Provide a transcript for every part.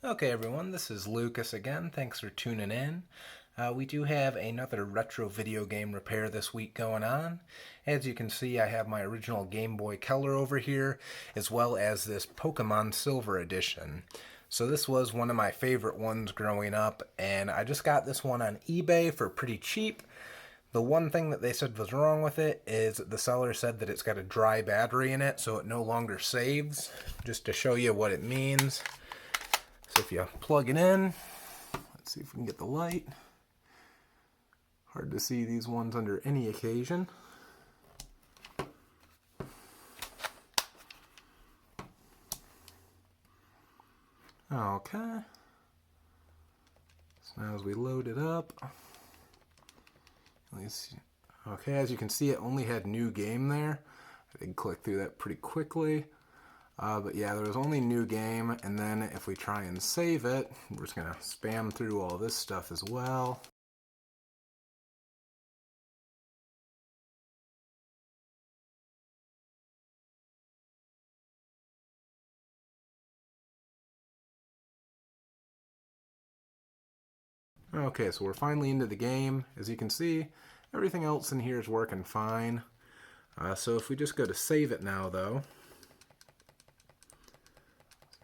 Okay everyone, this is Lucas again. Thanks for tuning in. We do have another retro video game repair this week going on. As you can see, I have my original Game Boy Color over here, as well as this Pokemon Silver Edition. So this was one of my favorite ones growing up, and I just got this one on eBay for pretty cheap. The one thing that they said was wrong with it is the seller said that it's got a dry battery in it, so it no longer saves. Just to show you what it means. So if you plug it in, let's see if we can get the light. Hard to see these ones under any occasion. Okay. So now as we load it up, at least, okay, as you can see, it only had new game there. I did click through that pretty quickly. But yeah, there was only new game, and then if we try and save it, we're just going to spam through all this stuff as well. Okay, so we're finally into the game. As you can see, everything else in here is working fine. So if we just go to save it now, though,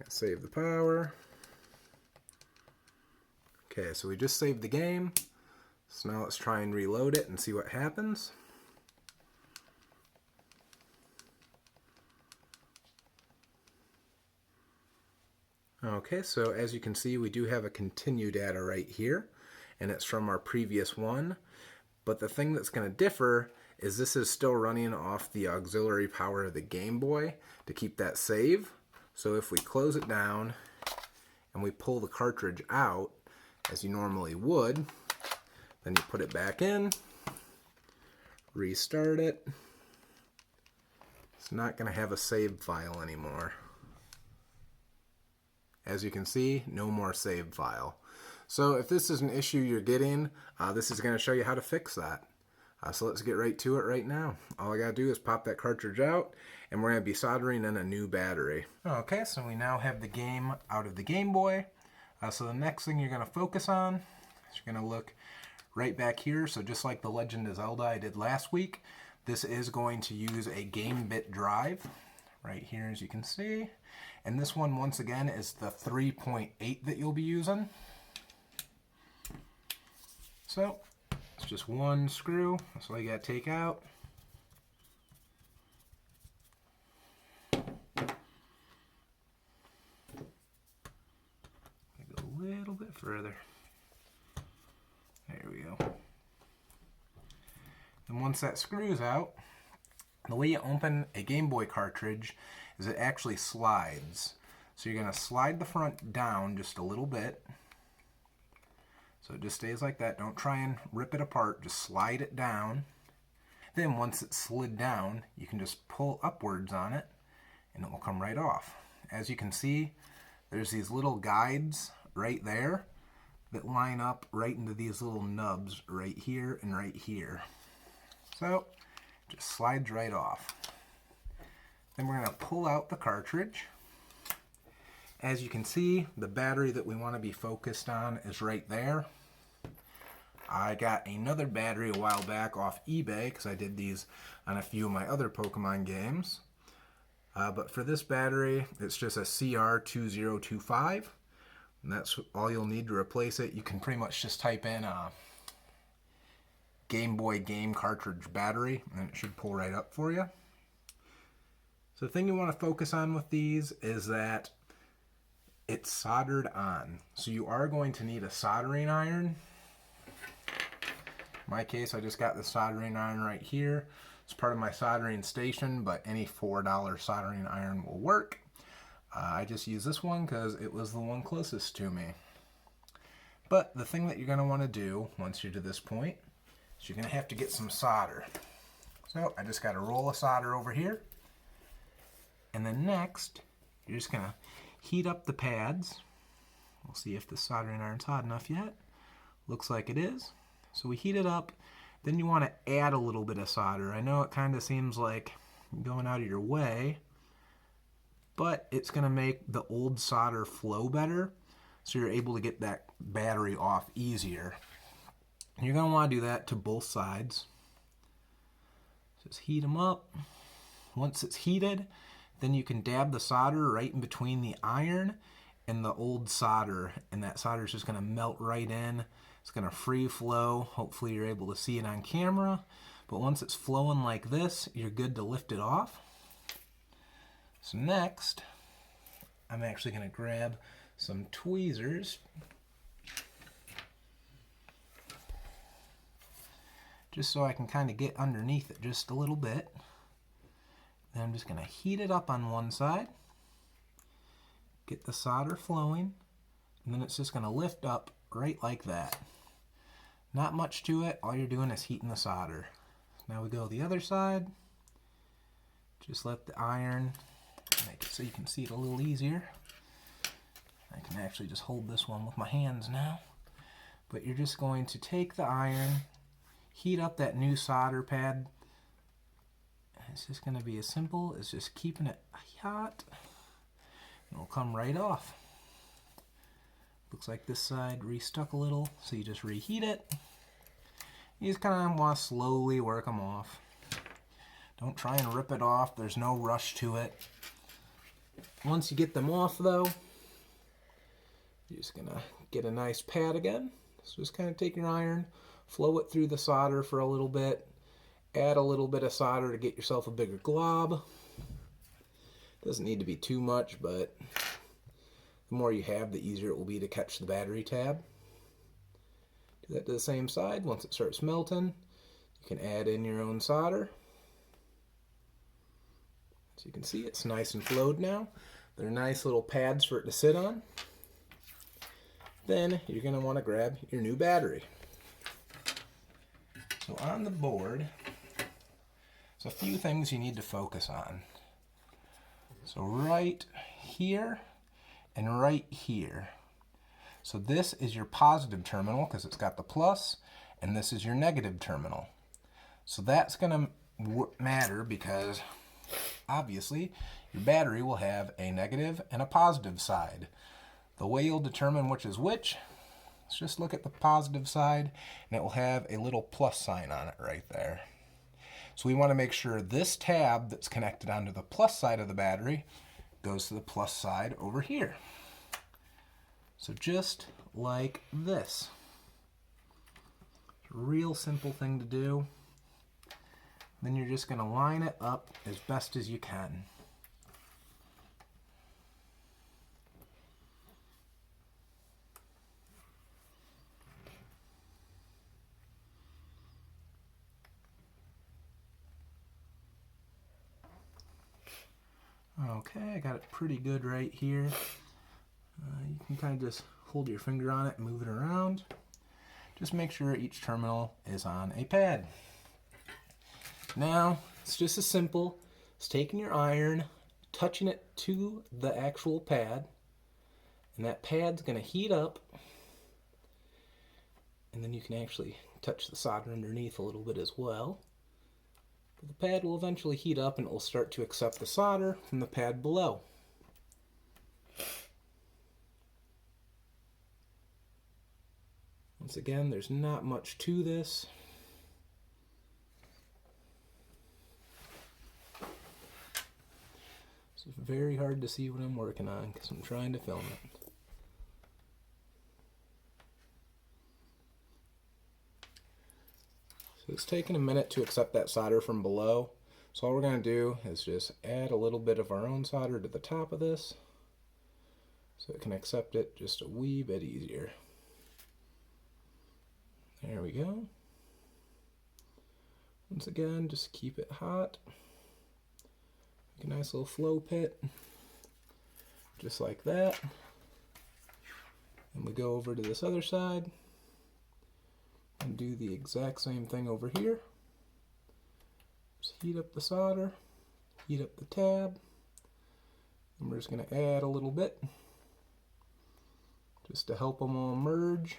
save the power. Okay, so we just saved the game. So now let's try and reload it and see what happens. Okay, so as you can see, we do have a continue data right here, and it's from our previous one. But the thing that's going to differ is this is still running off the auxiliary power of the Game Boy to keep that save. So if we close it down and we pull the cartridge out, as you normally would, then you put it back in, restart it. It's not going to have a saved file anymore. As you can see, no more saved file. So if this is an issue you're getting, this is going to show you how to fix that. So let's get right to it right now. All I got to do is pop that cartridge out, and we're going to be soldering in a new battery. Okay, so we now have the game out of the Game Boy. So the next thing you're going to focus on is you're going to look right back here. So just like the Legend of Zelda I did last week, this is going to use a game bit drive right here, as you can see. And this one, once again, is the 3.8 that you'll be using. So it's just one screw. That's all you got to take out. Go a little bit further. There we go. And once that screws out, the way you open a Game Boy cartridge is it actually slides. So you're going to slide the front down just a little bit. So it just stays like that. Don't try and rip it apart. Just slide it down. Then once it's slid down, you can just pull upwards on it and it will come right off. As you can see, there's these little guides right there that line up right into these little nubs right here and right here. So just slides right off. Then we're going to pull out the cartridge. As you can see, the battery that we want to be focused on is right there. I got another battery a while back off eBay because I did these on a few of my other Pokemon games. But for this battery, it's just a CR2025. And that's all you'll need to replace it. You can pretty much just type in Game Boy game cartridge battery and it should pull right up for you. So the thing you want to focus on with these is that it's soldered on. So you are going to need a soldering iron. In my case, I just got the soldering iron right here. It's part of my soldering station, but any $4 soldering iron will work. I just use this one because it was the one closest to me. But the thing that you're going to want to do once you're to this point is you're going to have to get some solder. So I just got a roll of solder over here. And then next, you're just going to heat up the pads. We'll see if the soldering iron's hot enough yet. Looks like it is. So we heat it up. Then you want to add a little bit of solder. I know it kind of seems like going out of your way, but it's going to make the old solder flow better. so you're able to get that battery off easier. You're going to want to do that to both sides. Just heat them up. Once it's heated, then you can dab the solder right in between the iron and the old solder, and that solder is just going to melt right in. It's going to free flow. Hopefully you're able to see it on camera. But once it's flowing like this, you're good to lift it off. So next, I'm actually going to grab some tweezers. Just so I can kind of get underneath it just a little bit. Then I'm just going to heat it up on one side. Get the solder flowing. And then it's just going to lift up right like that. Not much to it. All you're doing is heating the solder. Now we go the other side. Just let the iron, make it so you can see it a little easier. I can actually just hold this one with my hands now. But you're just going to take the iron, heat up that new solder pad. It's just going to be as simple as just keeping it hot. It'll come right off. Looks like this side restuck a little, so you just reheat it. You just kind of want to slowly work them off. Don't try and rip it off. There's no rush to it. Once you get them off, though, you're just going to get a nice pad again. So just kind of take your iron, flow it through the solder for a little bit. Add a little bit of solder to get yourself a bigger glob. Doesn't need to be too much, but the more you have, the easier it will be to catch the battery tab. Do that to the same side. Once it starts melting, you can add in your own solder. So you can see it's nice and flowed now. They're nice little pads for it to sit on. Then you're going to want to grab your new battery. So on the board, there's a few things you need to focus on. So right here and right here. So this is your positive terminal because it's got the plus, and this is your negative terminal. So that's going to matter because obviously your battery will have a negative and a positive side. The way you'll determine which is which, let's just look at the positive side, and it will have a little plus sign on it right there. So we want to make sure this tab that's connected onto the plus side of the battery goes to the plus side over here. So just like this. It's a real simple thing to do. Then you're just going to line it up as best as you can. Okay, I got it pretty good right here. You can kind of just hold your finger on it and move it around. Just make sure each terminal is on a pad. Now, it's just as simple as taking your iron, touching it to the actual pad, and that pad's going to heat up, and then you can actually touch the solder underneath a little bit as well. But the pad will eventually heat up and it will start to accept the solder from the pad below. Once again, there's not much to this. It's very hard to see what I'm working on because I'm trying to film it. So it's taking a minute to accept that solder from below. So all we're going to do is just add a little bit of our own solder to the top of this so it can accept it just a wee bit easier. There we go. Once again, just keep it hot. Make a nice little flow pit, just like that. And we go over to this other side and do the exact same thing over here. Just heat up the solder, heat up the tab, and we're just going to add a little bit just to help them all merge.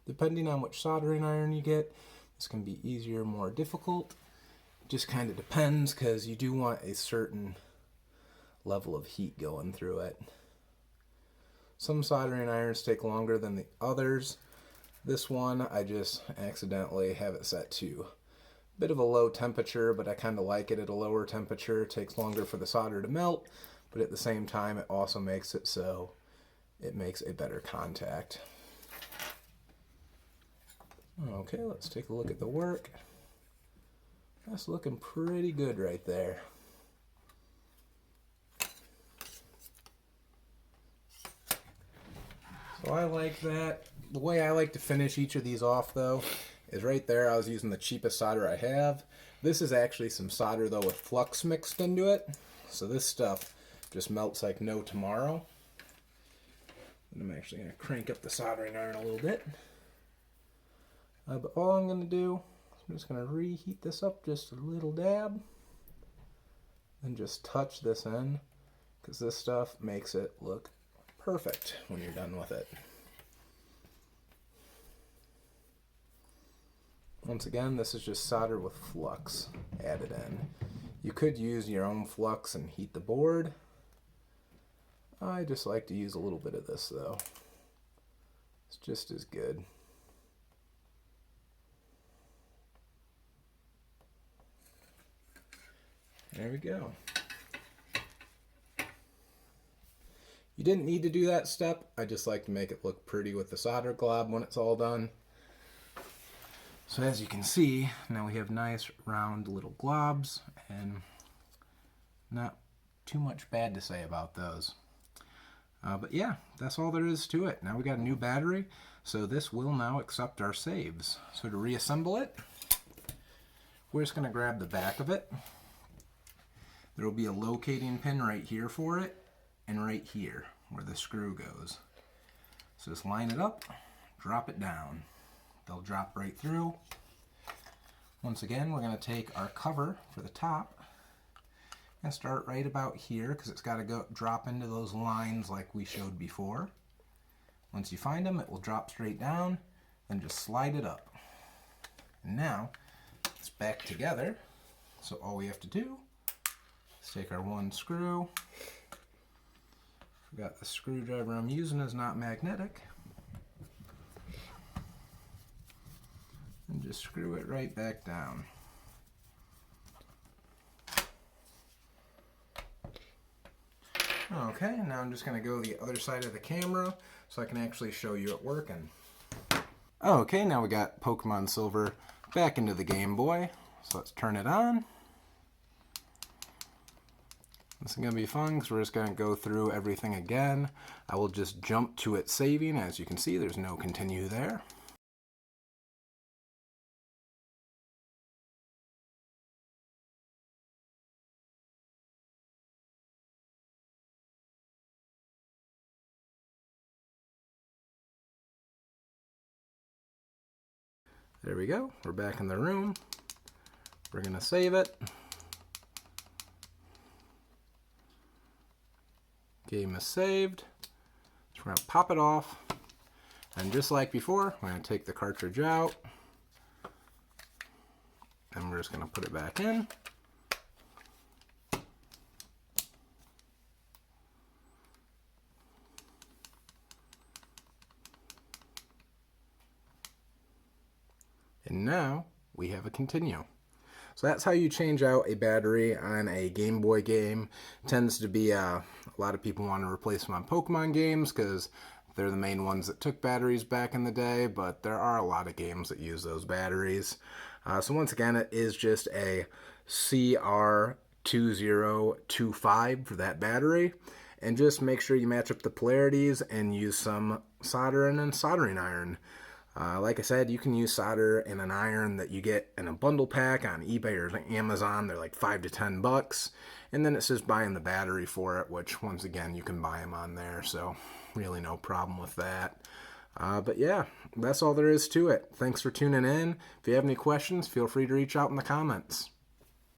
Depending on which soldering iron you get, This can be easier or more difficult. It just kind of depends, because you do want a certain level of heat going through it. Some soldering irons take longer than the others. This one, I just accidentally have it set to a bit of a low temperature, but I kind of like it at a lower temperature. It takes longer for the solder to melt, but at the same time, it also makes it so it makes a better contact. Okay, let's take a look at the work. That's looking pretty good right there. So I like that. The way I like to finish each of these off, though, is right there. I was using the cheapest solder I have. This is actually some solder, though, with flux mixed into it. So this stuff just melts like no tomorrow. And I'm actually going to crank up the soldering iron a little bit. But all I'm going to do is I'm just going to reheat this up just a little dab. And just touch this in, because this stuff makes it look perfect when you're done with it. Once again, this is just solder with flux added in. You could use your own flux and heat the board. I just like to use a little bit of this, though. It's just as good. There we go. You didn't need to do that step. I just like to make it look pretty with the solder glob when it's all done. So as you can see, now we have nice round little globs, and not too much bad to say about those. But yeah, that's all there is to it. Now we got a new battery, so this will now accept our saves. So to reassemble it, we're just going to grab the back of it. There will be a locating pin right here for it, and right here where the screw goes. So just line it up, drop it down. They'll drop right through. Once again, we're going to take our cover for the top and start right about here, because it's got to go drop into those lines like we showed before. Once you find them, it will drop straight down, then just slide it up. And now it's back together. So all we have to do is take our one screw. Forgot the screwdriver I'm using is not magnetic. And just screw it right back down. Okay, now I'm just going to go the other side of the camera so I can actually show you it working. Okay, now we got Pokemon Silver back into the Game Boy. So let's turn it on. This is going to be fun because we're just going to go through everything again. I will just jump to it saving. As you can see, there's no continue there. There we go. We're back in the room. We're going to save it. Game is saved. So we're going to pop it off. And just like before, we're going to take the cartridge out. And we're just going to put it back in. And now we have a continue. So that's how you change out a battery on a Game Boy game. It tends to be a lot of people want to replace them on Pokemon games because they're the main ones that took batteries back in the day, but there are a lot of games that use those batteries. So once again, it is just a CR2025 for that battery. And just make sure you match up the polarities and use some solder and soldering iron. Like I said, you can use solder and an iron that you get in a bundle pack on eBay or Amazon. They're like $5 to $10. And then it says buying the battery for it, which once again, you can buy them on there. So really no problem with that. But yeah, that's all there is to it. Thanks for tuning in. If you have any questions, feel free to reach out in the comments.